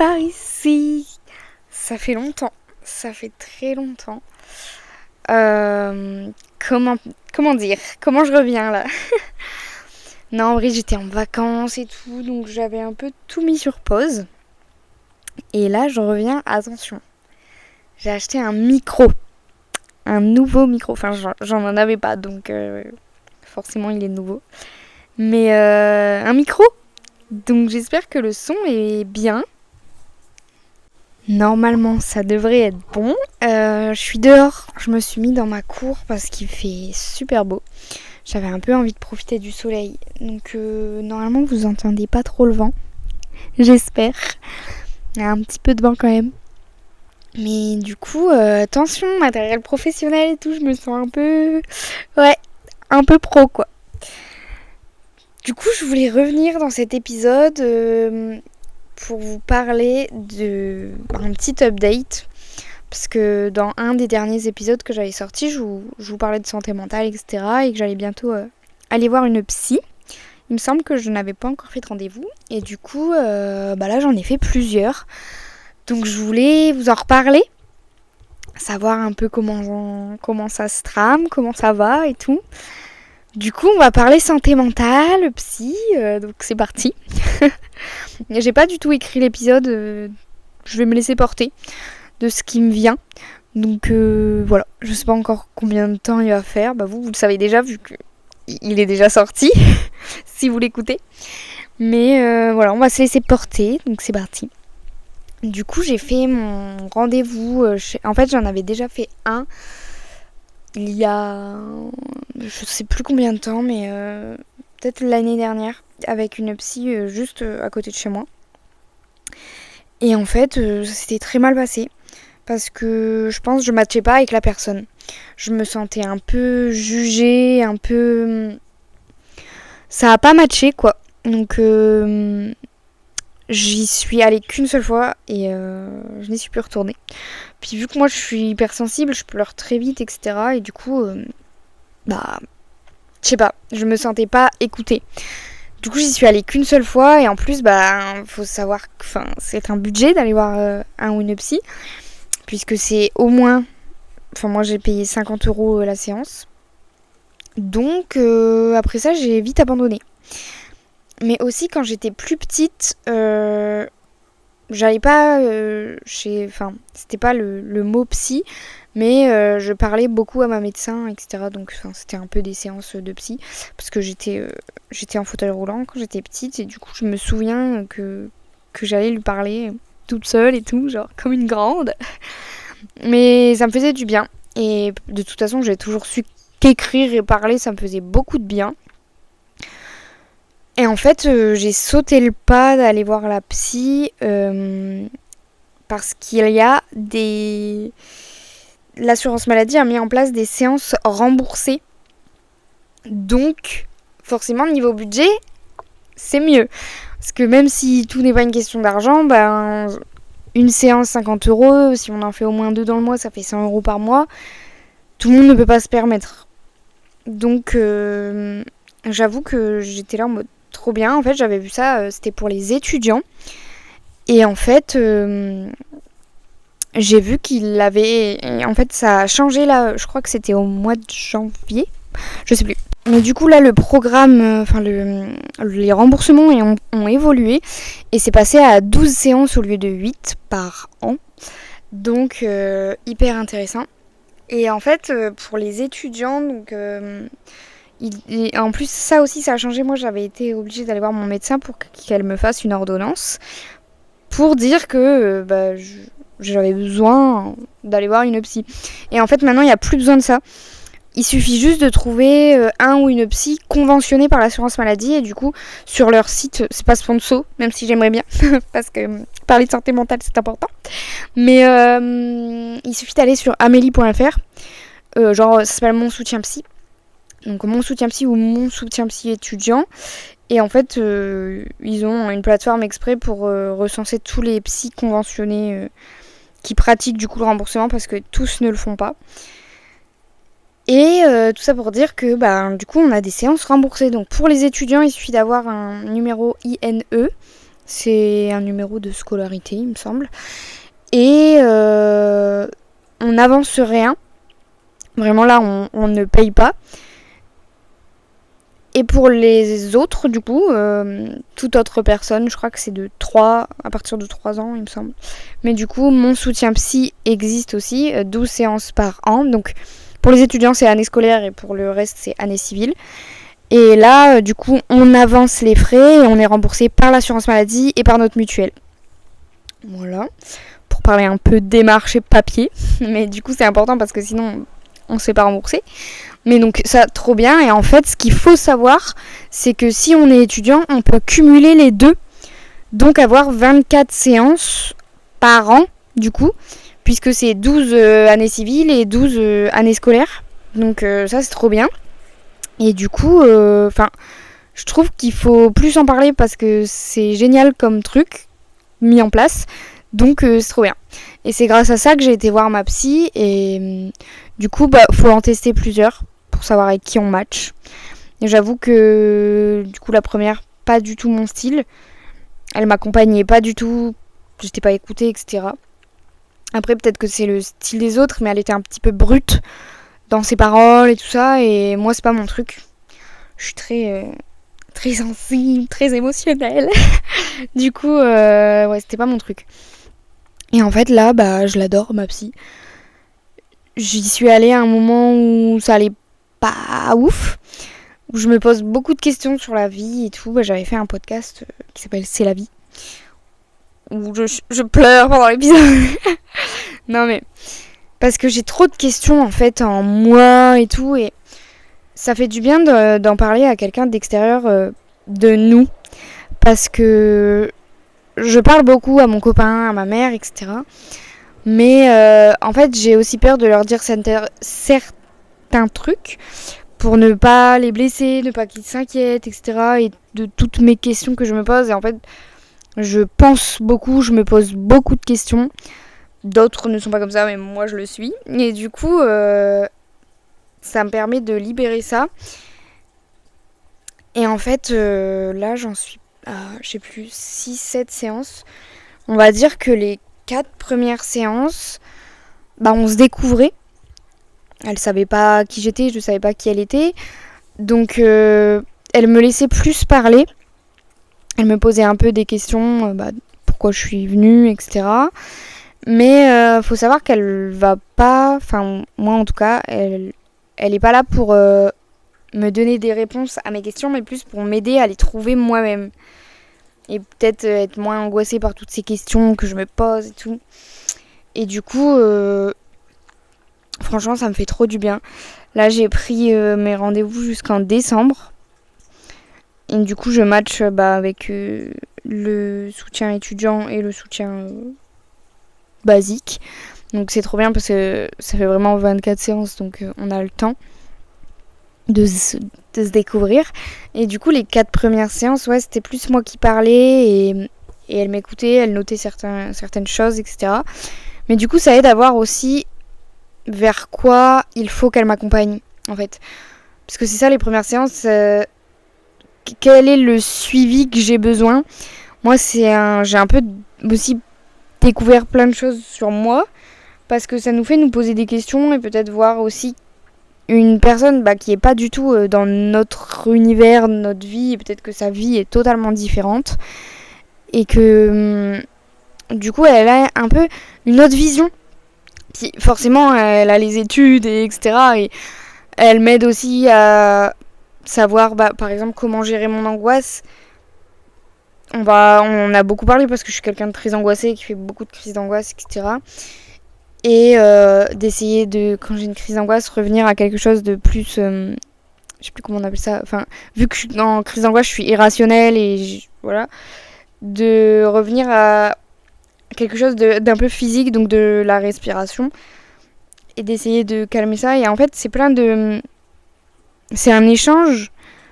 par ici. Ça fait longtemps. Ça fait très longtemps. Comment dire? Comment je reviens là? Non, en vrai, j'étais en vacances et tout, donc j'avais un peu tout mis sur pause. Et là, je reviens, attention. J'ai acheté un micro. Un nouveau micro. Enfin, j'en avais pas, donc forcément, il est nouveau. Mais un micro. Donc j'espère que le son est bien. Normalement, ça devrait être bon. Je suis dehors. Je me suis mis dans ma cour parce qu'il fait super beau. J'avais un peu envie de profiter du soleil. Donc normalement, vous entendez pas trop le vent. J'espère. Il y a un petit peu de vent quand même. Mais du coup, attention, matériel professionnel et tout, je me sens un peu... Ouais, un peu pro quoi. Du coup, je voulais revenir dans cet épisode pour vous parler d'un petit update. Parce que dans un des derniers épisodes que j'avais sorti, je vous parlais de santé mentale, etc. Et que j'allais bientôt aller voir une psy. Il me semble que je n'avais pas encore fait de rendez-vous. Et du coup, là, j'en ai fait plusieurs. Donc, je voulais vous en reparler. Savoir un peu comment ça se trame, comment ça va et tout. Du coup, on va parler santé mentale, psy. Donc, c'est parti. J'ai pas du tout écrit l'épisode. Je vais me laisser porter de ce qui me vient. Donc voilà, je sais pas encore combien de temps il va faire. Bah vous le savez déjà vu qu'il est déjà sorti, si vous l'écoutez. Mais voilà, on va se laisser porter, donc c'est parti. Du coup, j'ai fait mon rendez-vous. En fait, j'en avais déjà fait un il y a... je sais plus combien de temps, mais peut-être l'année dernière, avec une psy juste à côté de chez moi. Et en fait, ça s'était très mal passé. Parce que je pense que je matchais pas avec la personne. Je me sentais un peu jugée, un peu... Ça a pas matché, quoi. Donc, j'y suis allée qu'une seule fois et je n'y suis plus retournée. Puis vu que moi, je suis hypersensible, je pleure très vite, etc. Et du coup, je sais pas, je me sentais pas écoutée. Du coup, j'y suis allée qu'une seule fois et en plus, faut savoir que c'est un budget d'aller voir un ou une psy. Puisque c'est au moins... Enfin, moi, j'ai payé 50 € la séance. Donc, après ça, j'ai vite abandonné. Mais aussi, quand j'étais plus petite, j'allais pas chez... Enfin, c'était pas le mot psy, mais je parlais beaucoup à ma médecin, etc. Donc, c'était un peu des séances de psy. Parce que j'étais en fauteuil roulant quand j'étais petite. Et du coup, je me souviens que j'allais lui parler toute seule et tout, genre comme une grande. Mais ça me faisait du bien. Et de toute façon, j'ai toujours su qu'écrire et parler, ça me faisait beaucoup de bien. Et en fait, j'ai sauté le pas d'aller voir la psy parce qu'il y a des... L'assurance maladie a mis en place des séances remboursées. Donc, forcément, niveau budget, c'est mieux. Parce que même si tout n'est pas une question d'argent, une séance 50 €, si on en fait au moins 2 dans le mois, ça fait 100 € par mois. Tout le monde ne peut pas se permettre. Donc, j'avoue que j'étais là en mode trop bien. En fait, j'avais vu ça, c'était pour les étudiants. Et en fait, j'ai vu qu'il avait... En fait, ça a changé là, je crois que c'était au mois de janvier. Je sais plus. Mais du coup, là, le programme, les remboursements ont évolué. Et c'est passé à 12 séances au lieu de 8 par an. Donc, hyper intéressant. Et en fait, pour les étudiants, donc, en plus, ça aussi, ça a changé. Moi, j'avais été obligée d'aller voir mon médecin pour qu'elle me fasse une ordonnance. Pour dire que j'avais besoin d'aller voir une psy. Et en fait, maintenant, il n'y a plus besoin de ça. Il suffit juste de trouver un ou une psy conventionnée par l'assurance maladie. Et du coup, sur leur site, c'est pas sponsor, même si j'aimerais bien. Parce que parler de santé mentale, c'est important. Mais il suffit d'aller sur amélie.fr. Ça s'appelle Mon Soutien Psy. Donc Mon Soutien Psy ou Mon Soutien Psy étudiant. Et en fait, ils ont une plateforme exprès pour recenser tous les psys conventionnés qui pratiquent du coup le remboursement parce que tous ne le font pas. Et tout ça pour dire que du coup on a des séances remboursées. Donc pour les étudiants, il suffit d'avoir un numéro INE. C'est un numéro de scolarité, il me semble. Et on n'avance rien. Vraiment là, on ne paye pas. Et pour les autres, du coup, toute autre personne, je crois que c'est à partir de 3 ans, il me semble. Mais du coup, mon soutien psy existe aussi, 12 séances par an. Donc, pour les étudiants, c'est année scolaire et pour le reste, c'est année civile. Et là, du coup, on avance les frais et on est remboursé par l'assurance maladie et par notre mutuelle. Voilà. Pour parler un peu démarche et papier. Mais du coup, c'est important parce que sinon, on ne se fait pas rembourser. Mais donc ça, trop bien. Et en fait, ce qu'il faut savoir, c'est que si on est étudiant, on peut cumuler les deux. Donc avoir 24 séances par an, du coup, puisque c'est 12 années civiles et 12 années scolaires. Donc ça, c'est trop bien. Et du coup, je trouve qu'il faut plus en parler parce que c'est génial comme truc mis en place. Donc c'est trop bien. Et c'est grâce à ça que j'ai été voir ma psy. Et du coup, faut en tester plusieurs pour savoir avec qui on match. Et j'avoue que du coup, la première, pas du tout mon style. Elle m'accompagnait pas du tout. J'étais pas écoutée, etc. Après, peut-être que c'est le style des autres, mais elle était un petit peu brute dans ses paroles et tout ça. Et moi, c'est pas mon truc. Je suis très sensible, très émotionnelle. Du coup, ouais, c'était pas mon truc. Et en fait, là, je l'adore, ma psy. J'y suis allée à un moment où ça allait pas ouf, où je me pose beaucoup de questions sur la vie et tout. J'avais fait un podcast qui s'appelle C'est la vie, où je pleure pendant l'épisode. Non mais, parce que j'ai trop de questions en fait en moi et tout, et ça fait du bien d'en parler à quelqu'un d'extérieur de nous, parce que je parle beaucoup à mon copain, à ma mère, etc. Mais en fait, j'ai aussi peur de leur dire certains trucs pour ne pas les blesser, ne pas qu'ils s'inquiètent, etc. Et de toutes mes questions que je me pose. Et en fait, je pense beaucoup, je me pose beaucoup de questions. D'autres ne sont pas comme ça, mais moi je le suis. Et du coup, ça me permet de libérer ça. Et en fait, là, j'en suis à, je sais plus, 6-7 séances. On va dire que les 4 premières séances, on se découvrait. Elle savait pas qui j'étais, je savais pas qui elle était. Donc, elle me laissait plus parler. Elle me posait un peu des questions, pourquoi je suis venue, etc. Mais faut savoir qu'elle va pas, enfin moi en tout cas, elle est pas là pour me donner des réponses à mes questions, mais plus pour m'aider à les trouver moi-même. Et peut-être être moins angoissée par toutes ces questions que je me pose et tout. Et du coup, franchement, ça me fait trop du bien. Là, j'ai pris mes rendez-vous jusqu'en décembre. Et du coup, je match avec le soutien étudiant et le soutien basique. Donc c'est trop bien parce que ça fait vraiment 24 séances, donc on a le temps de se découvrir. Et du coup, les 4 premières séances, ouais, c'était plus moi qui parlais et elle m'écoutait, elle notait certaines choses, etc. Mais du coup, ça aide à voir aussi vers quoi il faut qu'elle m'accompagne, en fait. Parce que c'est ça, les premières séances, quel est le suivi que j'ai besoin. Moi, j'ai un peu aussi découvert plein de choses sur moi, parce que ça nous fait nous poser des questions et peut-être voir aussi une personne qui est pas du tout dans notre univers, notre vie, et peut-être que sa vie est totalement différente et que du coup elle a un peu une autre vision. Puis forcément elle a les études et etc. Et elle m'aide aussi à savoir par exemple comment gérer mon angoisse. On a beaucoup parlé parce que je suis quelqu'un de très angoissé qui fait beaucoup de crises d'angoisse, etc. Et d'essayer de, quand j'ai une crise d'angoisse, revenir à quelque chose de plus, je sais plus comment on appelle ça, enfin, vu que je suis en crise d'angoisse, je suis irrationnelle et voilà, de revenir à quelque chose d'un peu physique, donc de la respiration, et d'essayer de calmer ça. Et en fait, c'est un échange,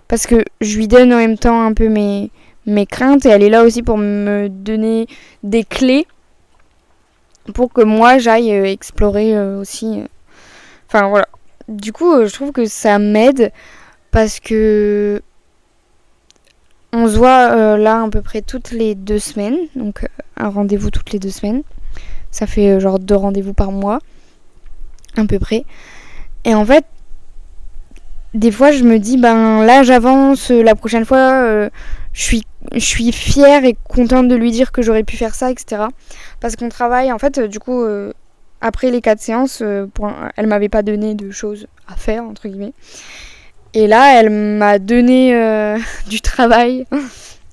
parce que je lui donne en même temps un peu mes craintes, et elle est là aussi pour me donner des clés pour que moi j'aille explorer aussi. Enfin voilà. Du coup, je trouve que ça m'aide parce que On se voit là à peu près toutes les 2 semaines, donc un rendez-vous toutes les 2 semaines. Ça fait genre 2 rendez-vous par mois, à peu près. Et en fait, des fois je me dis, ben là j'avance, la prochaine fois je suis fière et contente de lui dire que j'aurais pu faire ça, etc. Parce qu'on travaille, en fait, du coup, après les 4 séances, elle m'avait pas donné de choses à faire, entre guillemets. Et là, elle m'a donné du travail,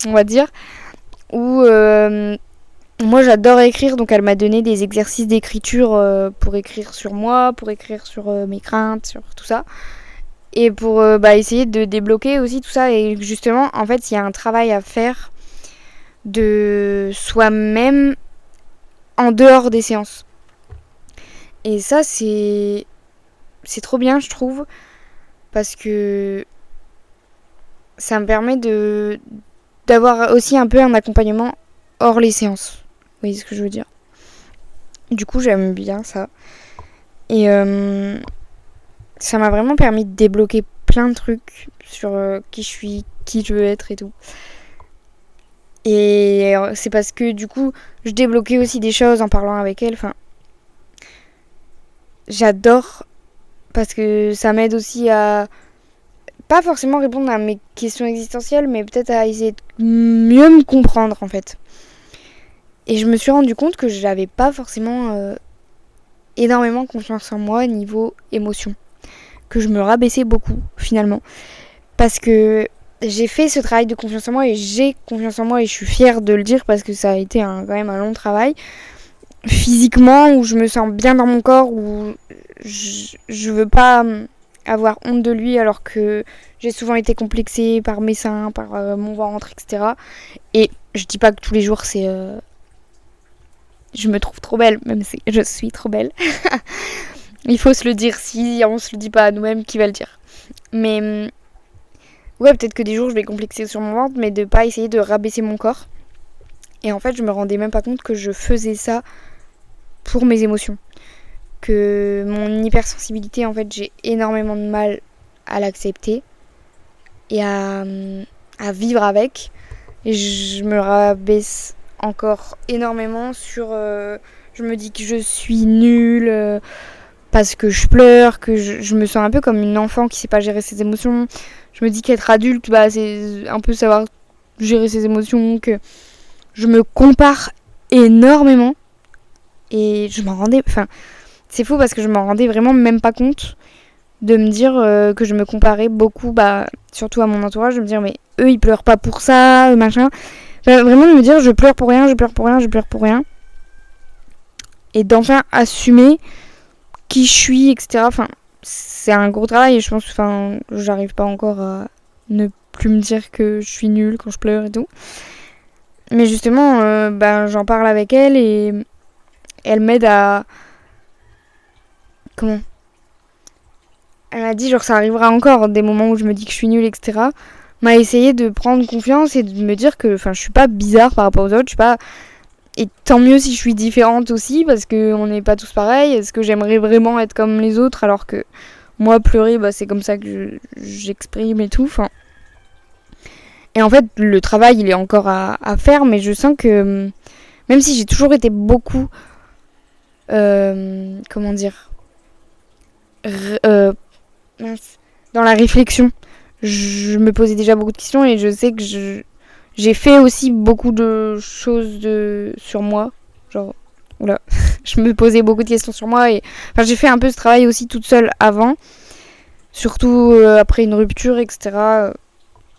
on va dire, où moi j'adore écrire, donc elle m'a donné des exercices d'écriture pour écrire sur moi, pour écrire sur mes craintes, sur tout ça. Et pour essayer de débloquer aussi tout ça. Et justement, en fait, il y a un travail à faire de soi-même en dehors des séances. Et ça, c'est trop bien, je trouve, parce que ça me permet d'avoir aussi un peu un accompagnement hors les séances. Vous voyez ce que je veux dire? Du coup, j'aime bien ça. Et ça m'a vraiment permis de débloquer plein de trucs sur qui je suis, qui je veux être et tout. Et c'est parce que du coup, je débloquais aussi des choses en parlant avec elle. Enfin, j'adore parce que ça m'aide aussi à pas forcément répondre à mes questions existentielles, mais peut-être à essayer de mieux me comprendre en fait. Et je me suis rendu compte que j'avais pas forcément énormément confiance en moi niveau émotion. Que je me rabaissais beaucoup finalement. Parce que j'ai fait ce travail de confiance en moi et j'ai confiance en moi et je suis fière de le dire parce que ça a été quand même un long travail. Physiquement, où je me sens bien dans mon corps, où je veux pas avoir honte de lui alors que j'ai souvent été complexée par mes seins, par mon ventre, etc. Et je dis pas que tous les jours c'est... je me trouve trop belle, même si je suis trop belle. Il faut se le dire, si on se le dit pas à nous-mêmes, qui va le dire? Mais ouais, peut-être que des jours je vais complexer sur mon ventre, mais de pas essayer de rabaisser mon corps. Et en fait, je me rendais même pas compte que je faisais ça pour mes émotions. Que mon hypersensibilité, en fait, j'ai énormément de mal à l'accepter et à vivre avec. Et je me rabaisse encore énormément sur... je me dis que je suis nulle parce que je pleure, que je me sens un peu comme une enfant qui sait pas gérer ses émotions. Je me dis qu'être adulte, c'est un peu savoir gérer ses émotions, que je me compare énormément. Et je m'en rendais... Enfin, c'est fou parce que je m'en rendais vraiment même pas compte de me dire que je me comparais beaucoup, surtout à mon entourage, de me dire mais eux ils pleurent pas pour ça, machin. Enfin, vraiment de me dire je pleure pour rien, je pleure pour rien, je pleure pour rien. Et d'enfin assumer qui je suis, etc. Enfin, c'est un gros travail et je pense, j'arrive pas encore à ne plus me dire que je suis nulle quand je pleure et tout. Mais justement, j'en parle avec elle et elle m'aide à... Comment ? Elle m'a dit, genre, ça arrivera encore, des moments où je me dis que je suis nulle, etc. M'a essayé de prendre confiance et de me dire que, je suis pas bizarre par rapport aux autres, je suis pas... Et tant mieux si je suis différente aussi, parce qu'on n'est pas tous pareils. Est-ce que j'aimerais vraiment être comme les autres, alors que moi, pleurer, c'est comme ça que j'exprime et tout, enfin... Et en fait, le travail, il est encore à faire, mais je sens que, même si j'ai toujours été beaucoup... comment dire... dans la réflexion, je me posais déjà beaucoup de questions et je sais que j'ai fait aussi beaucoup de choses sur moi. Genre, oula, je me posais beaucoup de questions sur moi et j'ai fait un peu ce travail aussi toute seule avant, surtout après une rupture, etc.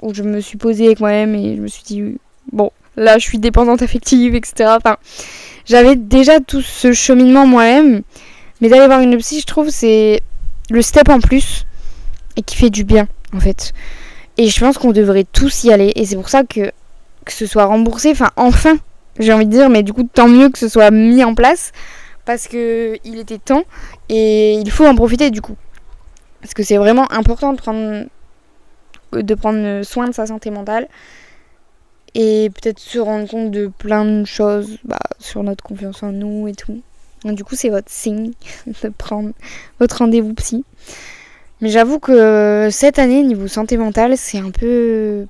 Où je me suis posée avec moi-même et je me suis dit, bon, là je suis dépendante affective, etc. Enfin, j'avais déjà tout ce cheminement moi-même, mais d'aller voir une psy, je trouve, c'est le step en plus et qui fait du bien en fait. Et je pense qu'on devrait tous y aller et c'est pour ça que ce soit remboursé, enfin j'ai envie de dire, mais du coup tant mieux que ce soit mis en place parce que il était temps et il faut en profiter du coup parce que c'est vraiment important de prendre soin de sa santé mentale et peut-être se rendre compte de plein de choses sur notre confiance en nous et tout. Donc, du coup c'est votre signe de prendre votre rendez-vous psy. Mais j'avoue que cette année, niveau santé mentale, c'est un peu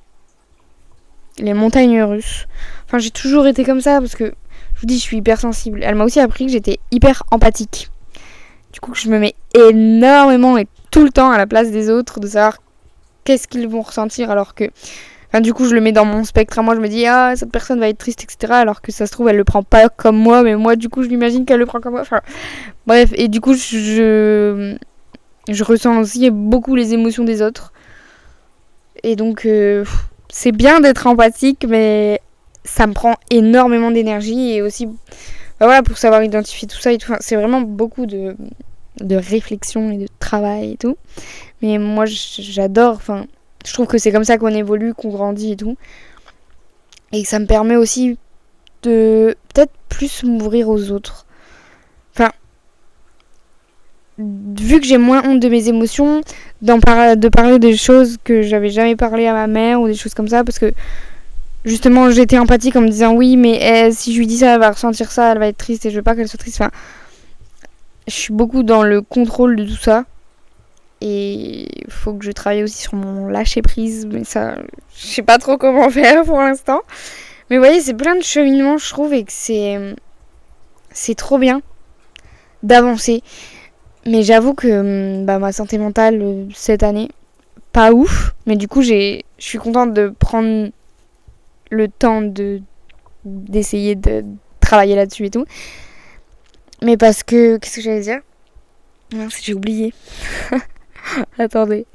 les montagnes russes. Enfin, j'ai toujours été comme ça parce que je vous dis, je suis hyper sensible. Elle m'a aussi appris que j'étais hyper empathique. Du coup, je me mets énormément et tout le temps à la place des autres, de savoir qu'est-ce qu'ils vont ressentir alors que... Enfin, du coup, je le mets dans mon spectre. Moi, je me dis, ah, cette personne va être triste, etc. Alors que ça se trouve, elle le prend pas comme moi, mais moi, du coup, je l'imagine qu'elle le prend comme moi. Enfin, bref, et du coup, je ressens aussi beaucoup les émotions des autres. Et donc, c'est bien d'être empathique, mais ça me prend énormément d'énergie. Et aussi, voilà, pour savoir identifier tout ça et tout. Enfin, c'est vraiment beaucoup de réflexion et de travail et tout. Mais moi, j'adore. Enfin, je trouve que c'est comme ça qu'on évolue, qu'on grandit et tout. Et ça me permet aussi de peut-être plus m'ouvrir aux autres. Enfin, vu que j'ai moins honte de mes émotions, de parler des choses que j'avais jamais parlé à ma mère ou des choses comme ça, parce que justement j'étais empathique en me disant oui, mais si je lui dis ça, elle va ressentir ça, elle va être triste et je veux pas qu'elle soit triste. Enfin, je suis beaucoup dans le contrôle de tout ça. Et il faut que je travaille aussi sur mon lâcher prise, mais ça, je sais pas trop comment faire pour l'instant. Mais vous voyez, c'est plein de cheminements, je trouve, et que c'est trop bien d'avancer. Mais j'avoue que ma santé mentale cette année, pas ouf. Mais du coup, je suis contente de prendre le temps d'essayer de travailler là-dessus et tout. Mais parce que... Qu'est-ce que j'allais dire ? Non, j'ai oublié. Attendez.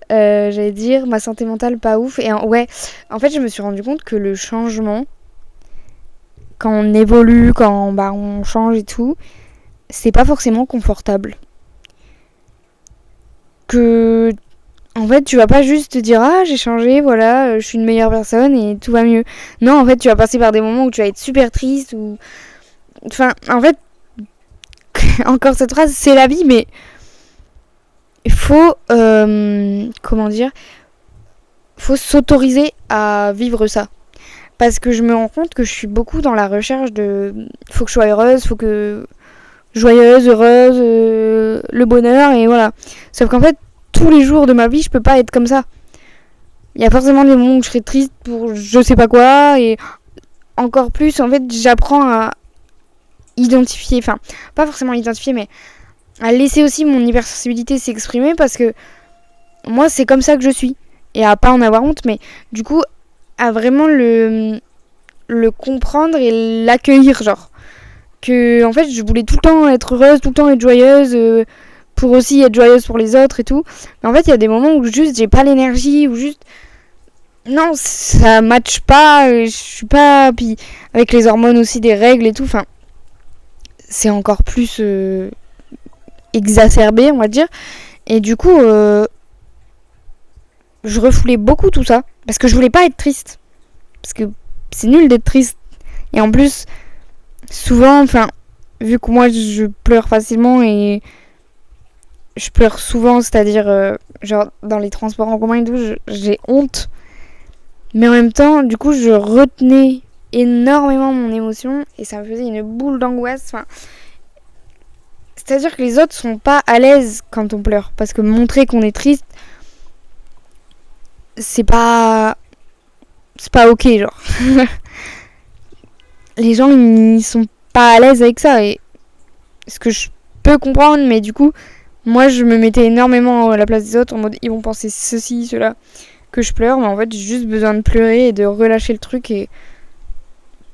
J'allais dire ma santé mentale pas ouf. Et ouais, en fait, je me suis rendu compte que le changement, quand on évolue, quand on change et tout, c'est pas forcément confortable. Que en fait tu vas pas juste te dire ah j'ai changé, voilà, je suis une meilleure personne et tout va mieux. Non, en fait tu vas passer par des moments où tu vas être super triste ou enfin en fait encore cette phrase, c'est la vie, mais il faut comment dire, faut s'autoriser à vivre ça. Parce que je me rends compte que je suis beaucoup dans la recherche de faut que je sois heureuse, faut que joyeuse, heureuse, le bonheur et voilà. Sauf qu'en fait, tous les jours de ma vie, je peux pas être comme ça. Il y a forcément des moments où je serai triste pour je sais pas quoi et encore plus, en fait, j'apprends à identifier, enfin, pas forcément identifier, mais à laisser aussi mon hypersensibilité s'exprimer parce que moi, c'est comme ça que je suis. Et à pas en avoir honte, mais du coup, à vraiment le comprendre et l'accueillir, genre. Que en fait je voulais tout le temps être heureuse, tout le temps être joyeuse, pour aussi être joyeuse pour les autres et tout. Mais en fait il y a des moments où juste j'ai pas l'énergie, ou juste non ça matche pas, je suis pas, puis avec les hormones aussi des règles et tout, enfin c'est encore plus exacerbé on va dire. Et du coup je refoulais beaucoup tout ça parce que je voulais pas être triste, parce que c'est nul d'être triste. Et en plus souvent, enfin, vu que moi je pleure facilement et je pleure souvent, c'est-à-dire genre dans les transports en commun et tout, j'ai honte. Mais en même temps, du coup, je retenais énormément mon émotion et ça me faisait une boule d'angoisse. Enfin, c'est-à-dire que les autres sont pas à l'aise quand on pleure parce que montrer qu'on est triste, c'est pas ok, genre. Les gens ils sont pas à l'aise avec ça et ce que je peux comprendre, mais du coup moi je me mettais énormément à la place des autres en mode ils vont penser ceci, cela, que je pleure, mais en fait j'ai juste besoin de pleurer et de relâcher le truc et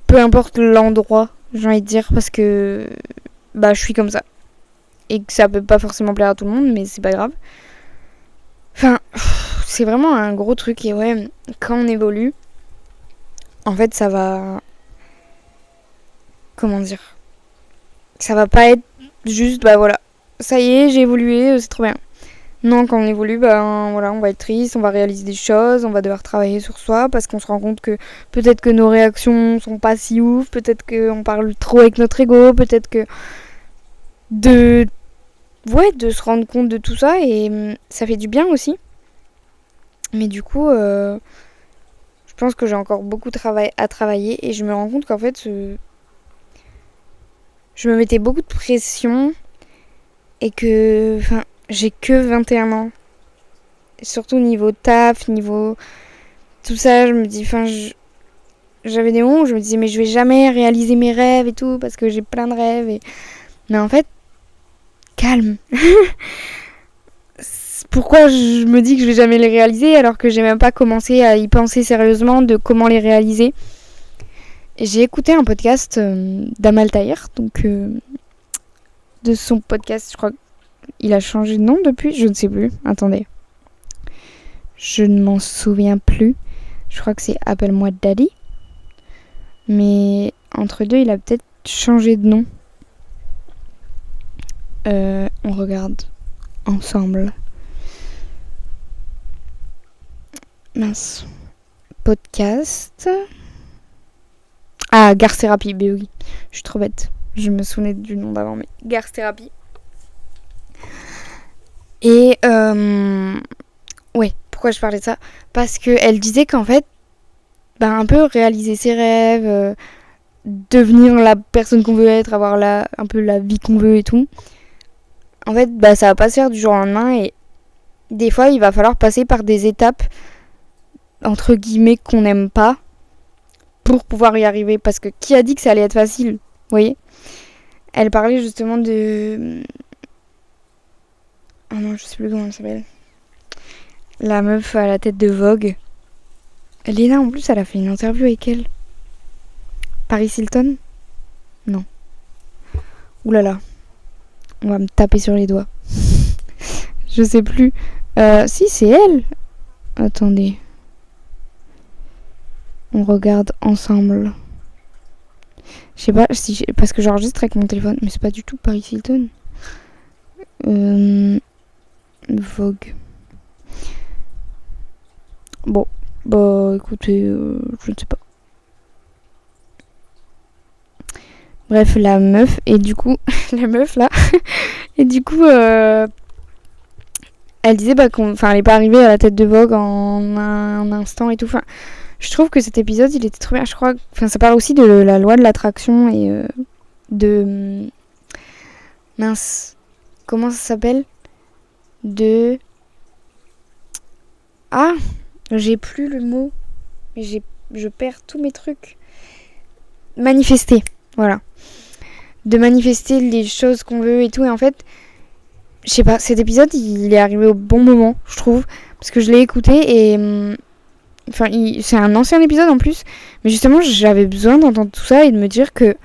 peu importe l'endroit, j'ai envie de dire, parce que je suis comme ça et que ça peut pas forcément plaire à tout le monde, mais c'est pas grave. Enfin, c'est vraiment un gros truc et ouais, quand on évolue, en fait ça va, comment dire, ça va pas être juste voilà, ça y est j'ai évolué, c'est trop bien. Non, quand on évolue, voilà, on va être triste, on va réaliser des choses, on va devoir travailler sur soi parce qu'on se rend compte que peut-être que nos réactions sont pas si ouf, peut-être qu'on parle trop avec notre ego, peut-être que de se rendre compte de tout ça et ça fait du bien aussi. Mais du coup, je pense que j'ai encore beaucoup à travailler et je me rends compte qu'en fait, je me mettais beaucoup de pression et que, enfin, j'ai que 21 ans. Et surtout niveau taf, niveau tout ça, je me dis, enfin, j'avais des moments où je me disais mais je vais jamais réaliser mes rêves et tout parce que j'ai plein de rêves. Mais en fait, calme. Pourquoi je me dis que je vais jamais les réaliser alors que j'ai même pas commencé à y penser sérieusement de comment les réaliser. Et j'ai écouté un podcast d'Amal Tahir, donc de son podcast, je crois qu'il a changé de nom depuis, je ne sais plus. Attendez. Je ne m'en souviens plus. Je crois que c'est Appelle-moi Daddy. Mais entre deux, il a peut-être changé de nom. On regarde ensemble. Mince. Podcast. Ah, Garth Thérapie, oui. Je suis trop bête. Je me souvenais du nom d'avant, mais Garth Thérapie. Et ouais, pourquoi je parlais de ça ? Parce qu'elle disait qu'en fait, un peu réaliser ses rêves, devenir la personne qu'on veut être, avoir un peu la vie qu'on veut et tout. En fait, ça va pas se faire du jour au lendemain et des fois, il va falloir passer par des étapes, entre guillemets, qu'on n'aime pas pour pouvoir y arriver. Parce que qui a dit que ça allait être facile ? Vous voyez ? Elle parlait justement de... Oh non, je sais plus comment elle s'appelle. La meuf à la tête de Vogue. Léna, en plus, elle a fait une interview avec elle. Paris Hilton ? Non. Oulala. On va me taper sur les doigts. Je sais plus. Si, c'est elle. Attendez. On regarde ensemble. Je sais pas si parce que j'enregistre avec mon téléphone, mais c'est pas du tout Paris Hilton. Vogue. Bon, écoutez, je ne sais pas. Bref, la meuf, et du coup, la meuf là, et du coup, elle disait elle est pas arrivée à la tête de Vogue en un instant et tout. Enfin, je trouve que cet épisode, il était trop bien. Je crois, ça parle aussi de la loi de l'attraction et de mince, comment ça s'appelle ? Ah, j'ai plus le mot, mais je perds tous mes trucs. Manifester, voilà. De manifester les choses qu'on veut et tout. Et en fait, je sais pas, cet épisode, il est arrivé au bon moment, je trouve. Parce que je l'ai écouté et... c'est un ancien épisode en plus. Mais justement, j'avais besoin d'entendre tout ça et de me dire que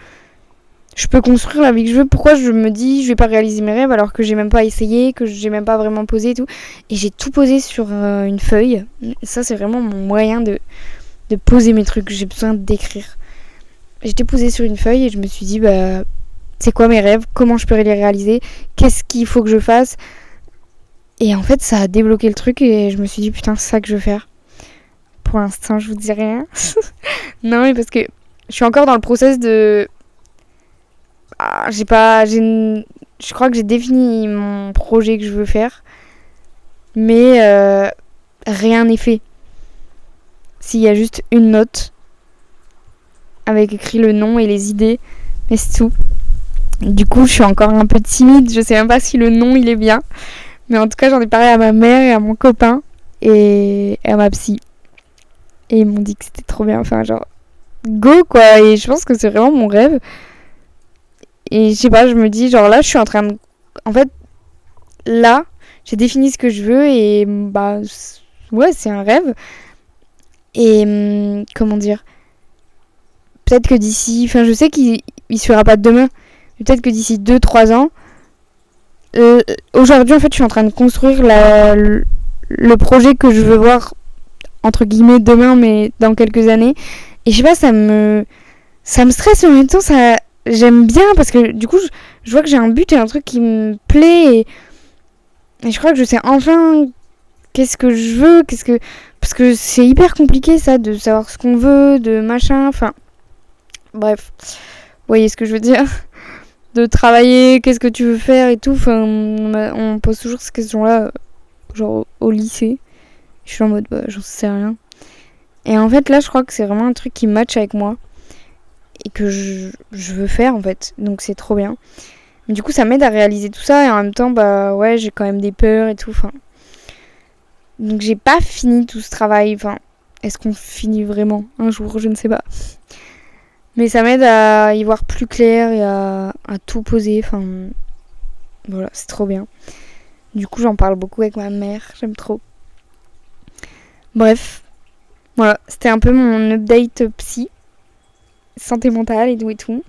je peux construire la vie que je veux. Pourquoi je me dis je vais pas réaliser mes rêves alors que j'ai même pas essayé, que j'ai même pas vraiment posé et tout. Et j'ai tout posé sur une feuille. Ça, c'est vraiment mon moyen de poser mes trucs. J'ai besoin d'écrire. J'étais posée sur une feuille et je me suis dit c'est quoi mes rêves, comment je peux les réaliser, qu'est-ce qu'il faut que je fasse. Et en fait, ça a débloqué le truc et je me suis dit putain, c'est ça que je veux faire. Pour l'instant, je vous dis rien. Non, mais parce que je suis encore dans le process de... Je crois que j'ai défini mon projet que je veux faire. Mais rien n'est fait. S'il y a juste une note avec écrit le nom et les idées, mais c'est tout. Du coup, je suis encore un peu timide. Je sais même pas si le nom, il est bien. Mais en tout cas, j'en ai parlé à ma mère et à mon copain et à ma psy. Et ils m'ont dit que c'était trop bien. Enfin, genre, go, quoi. Et je pense que c'est vraiment mon rêve. Et je sais pas, je me dis, genre là, je suis en train de... En fait, là, j'ai défini ce que je veux et ouais, c'est un rêve. Et comment dire ? Peut-être que d'ici... Enfin, je sais qu'il se fera pas demain. Mais peut-être que d'ici 2-3 ans... Aujourd'hui, en fait, je suis en train de construire le projet que je veux voir, entre guillemets, demain, mais dans quelques années. Et je sais pas, ça me stresse, mais en même temps, j'aime bien, parce que du coup, je vois que j'ai un but et un truc qui me plaît. Et je crois que je sais enfin qu'est-ce que je veux, parce que c'est hyper compliqué, ça, de savoir ce qu'on veut, de machin, enfin... Bref, vous voyez ce que je veux dire ? De travailler, qu'est-ce que tu veux faire et tout. Enfin, on pose toujours ces questions-là, genre au lycée. Je suis en mode, j'en sais rien. Et en fait, là, je crois que c'est vraiment un truc qui match avec moi. Et que je veux faire, en fait. Donc, c'est trop bien. Mais du coup, ça m'aide à réaliser tout ça. Et en même temps, ouais, j'ai quand même des peurs et tout. Enfin, donc, j'ai pas fini tout ce travail. Enfin, est-ce qu'on finit vraiment un jour? Je ne sais pas. Mais ça m'aide à y voir plus clair et à tout poser. Enfin, voilà, c'est trop bien. Du coup, j'en parle beaucoup avec ma mère. J'aime trop. Bref, voilà, c'était un peu mon update psy, santé mentale et tout et tout.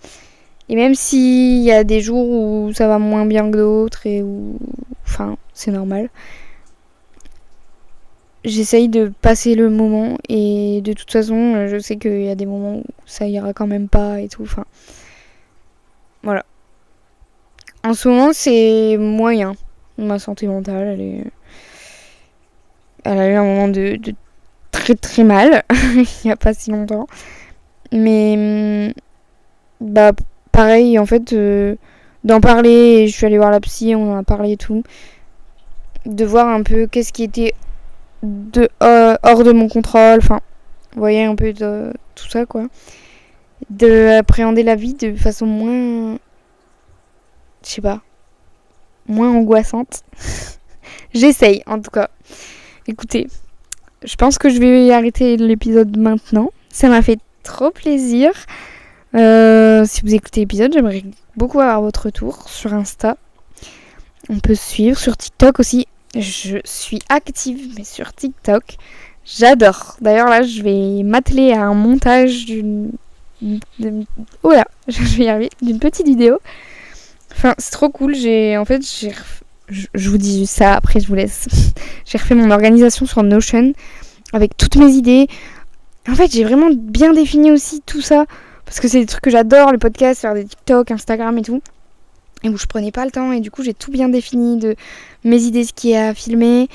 Et même s'il y a des jours où ça va moins bien que d'autres et où... Enfin, c'est normal. J'essaye de passer le moment et de toute façon, je sais qu'il y a des moments où ça ira quand même pas et tout. Enfin, voilà. En ce moment, c'est moyen. Ma santé mentale, elle a eu un moment de très très mal, il n'y a pas si longtemps. Mais, bah, pareil, en fait, d'en parler, je suis allée voir la psy, on en a parlé et tout. De voir un peu qu'est-ce qui était hors de mon contrôle, enfin, vous voyez un peu de tout ça, quoi. D'appréhender la vie de façon moins, je sais pas, moins angoissante. J'essaye, en tout cas. Écoutez, je pense que je vais arrêter l'épisode maintenant. Ça m'a fait trop plaisir. Si vous écoutez l'épisode, j'aimerais beaucoup avoir votre retour sur Insta. On peut se suivre sur TikTok aussi. Je suis active, mais sur TikTok. J'adore. D'ailleurs, là, je vais m'atteler à un montage oh là, je vais y arriver, d'une petite vidéo. Enfin, c'est trop cool. Je vous dis ça, après je vous laisse. J'ai refait mon organisation sur Notion avec toutes mes idées. En fait, j'ai vraiment bien défini aussi tout ça. Parce que c'est des trucs que j'adore, le podcast, faire des TikTok, Instagram et tout. Et où je prenais pas le temps. Et du coup, j'ai tout bien défini de mes idées, ce qui est à filmer.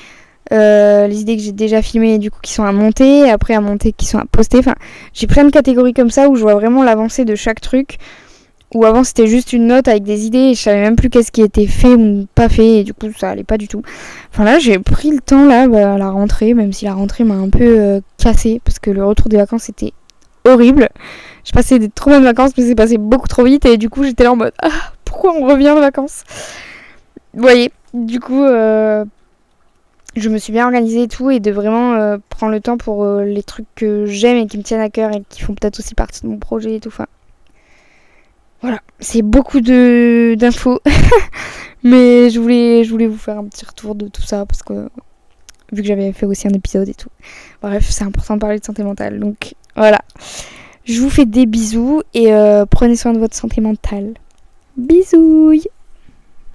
Les idées que j'ai déjà filmées, du coup, qui sont à monter. Après, à monter, qui sont à poster. Enfin, j'ai plein de catégories comme ça où je vois vraiment l'avancée de chaque truc. Où avant, c'était juste une note avec des idées et je savais même plus qu'est-ce qui était fait ou pas fait. Et du coup, ça allait pas du tout. Enfin, là, j'ai pris le temps, là, à la rentrée. Même si la rentrée m'a un peu cassée. Parce que le retour des vacances était horrible. J'ai passé des trop bonnes vacances, mais c'est passé beaucoup trop vite. Et du coup, j'étais là en mode, ah, pourquoi on revient de vacances? Vous voyez, du coup, je me suis bien organisée et tout. Et de vraiment prendre le temps pour les trucs que j'aime et qui me tiennent à cœur et qui font peut-être aussi partie de mon projet et tout. Enfin, voilà, c'est beaucoup d'infos. Mais je voulais vous faire un petit retour de tout ça parce que vu que j'avais fait aussi un épisode et tout. Bref, c'est important de parler de santé mentale. Donc voilà. Je vous fais des bisous et prenez soin de votre santé mentale. Bisous!